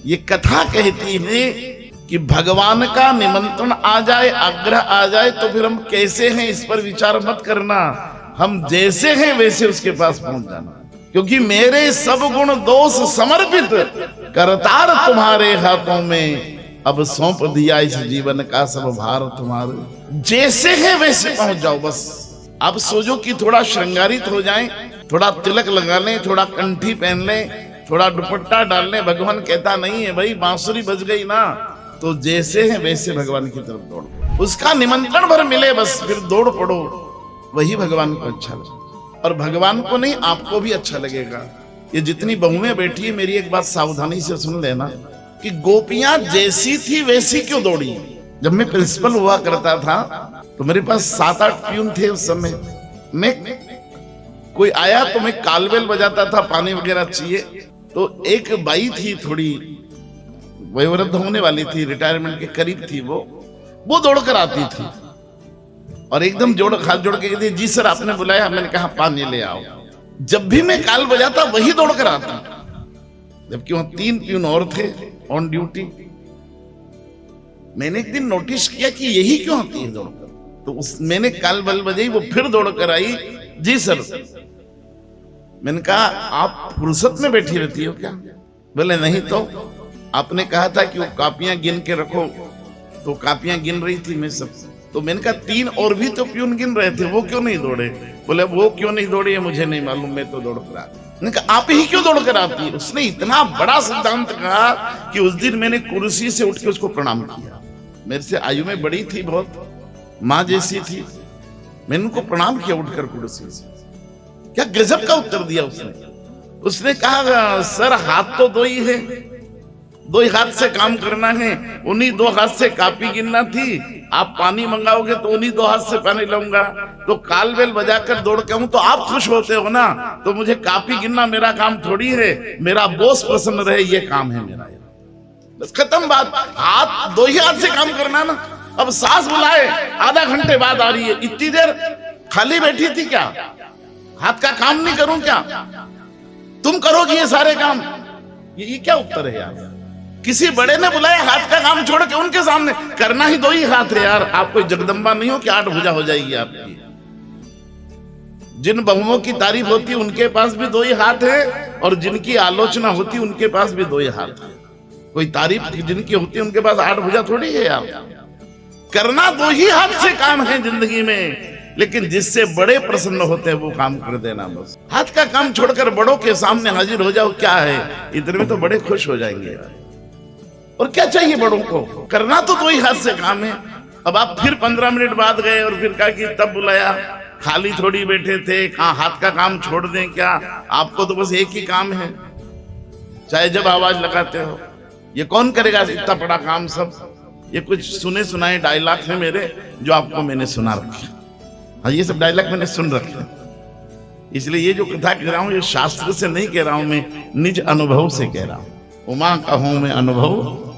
ये कथा कहती है कि भगवान का निमंत्रण आ जाए, आग्रह आ जाए तो फिर हम कैसे हैं इस पर विचार मत करना, हम जैसे हैं वैसे उसके पास पहुंच जाना। क्योंकि मेरे सब गुण दोष समर्पित करतार तुम्हारे हाथों में, अब सौंप दिया इस जीवन का सब भार तुम्हारे। जैसे हैं वैसे पहुंच जाओ बस। अब सोचो कि थोड़ा श्रृंगारित हो जाएं, थोड़ा तिलक लगा लें, थोड़ा कंठी पहन लें, थोड़ा दुपट्टा डाल लें। भगवान कहता नहीं है भाई, बांसुरी बज गई ना तो जैसे हैं वैसे भगवान की तरफ दौड़ो, उसका निमंत्रण भर मिले बस, फिर दौड़ पड़ो, वही भगवान को अच्छा लगे। और भगवान को नहीं, आपको भी अच्छा लगेगा। ये जितनी बहुएं बैठी है, मेरी एक बात सावधानी से सुन लेना कि गोपियां जैसी थी वैसी क्यों दौड़ी। जब मैं प्रिंसिपल हुआ करता था तो मेरे पास 7-8 प्यून थे उस समय। मैं कोई आया तो मैं कालबेल बजाता था, पानी वगैरह चाहिए, तो एक बाई थी, थोड़ी वयोवृद्ध होने वाली थी, रिटायरमेंट के करीब थी, वो दौड़कर आती थी और एकदम हाथ जोड़ के कहती, जी सर आपने बुलाया। मैंने कहा पानी ले आओ। जब भी मैं काल बजाता वही दौड़कर आता, जबकि वहां 3 प्यून और थे ऑन ड्यूटी। मैंने एक दिन नोटिस किया कि यही क्यों आती है दौड़कर, तो मैंने काल बल बजाई, वो फिर दौड़कर आई, जी सर। मैंने कहा आप फुर्सत में बैठी रहती हो क्या? बोले नहीं तो आपने कहा था कि वो कापियां गिन के रखो, तो कापियां गिन रही थी मैं सब। तो मैंने कहा 3 और भी तो प्यून गिन रहे थे, वो क्यों नहीं दौड़े? बोले वो क्यों नहीं दौड़े मुझे नहीं मालूम, मैं तो दौड़कर आ। मैंने कहा आप ही क्यों दौड़कर आती है? उसने इतना बड़ा सिद्धांत कहा कि उस दिन मैंने कुर्सी से उठ के उसको प्रणाम किया। मेरे से आयु में बड़ी थी, बहुत माँ जैसी थी, मैंने उनको प्रणाम किया उठकर कुर्सी से। क्या गजब का उत्तर दिया उसने कहा सर हाथ तो 2 ही है, 2 ही हाथ से काम करना है, उन्हीं 2 हाथ से कापी गिनना थी। आप पानी मंगाओगे तो उन्हीं 2 हाथ से पानी लाऊंगा, तो कालबेल बजाकर दौड़ के हूं तो आप खुश होते हो ना, तो मुझे कापी गिनना मेरा काम थोड़ी है, मेरा बॉस प्रसन्न रहे ये काम है मेरा। बस खत्म बात। हाथ 2 ही हाथ से काम करना ना। अब सास बुलाए, आधा घंटे बाद आ रही है, इतनी देर खाली बैठी थी क्या? हाथ का काम नहीं करूं क्या? तुम करोगी ये सारे काम? ये क्या उत्तर है यार? किसी बड़े ने बुलाया, हाथ का काम छोड़ के उनके सामने करना ही 2 ही हाथ है यार। आप कोई जगदम्बा नहीं हो कि 8 भुजा हो जाएगी आपकी। जिन बहुओं की तारीफ होती उनके पास भी 2 ही हाथ है, और जिनकी आलोचना होती उनके पास भी 2 ही हाथ है। कोई तारीफ जिनकी होती है उनके पास 8 भुजा थोड़ी है यार। करना 2 ही हाथ से काम है जिंदगी में, लेकिन जिससे बड़े प्रसन्न होते हैं वो काम कर देना बस। हाथ का काम छोड़कर बड़ों के सामने हाजिर हो जाओ, क्या है इतने में तो बड़े खुश हो जाएंगे यार। और क्या चाहिए बड़ों को? करना तो 2 ही हाथ से काम है। अब आप फिर 15 मिनट बाद गए और फिर कहा कि तब बुलाया, खाली थोड़ी बैठे थे, कहाँ हाथ का काम छोड़ दें क्या? आपको तो बस एक ही काम है, चाहे जब आवाज लगाते हो। ये कौन करेगा इतना बड़ा काम सब? ये कुछ सुने सुनाए डायलॉग है मेरे जो आपको मैंने सुना रखे। हाँ, ये सब डायलॉग मैंने सुन रखे, इसलिए ये जो कथा कह रहा हूं ये शास्त्र से नहीं कह रहा हूं, मैं निज अनुभव से कह रहा हूं। उमा का हूं मैं अनुभव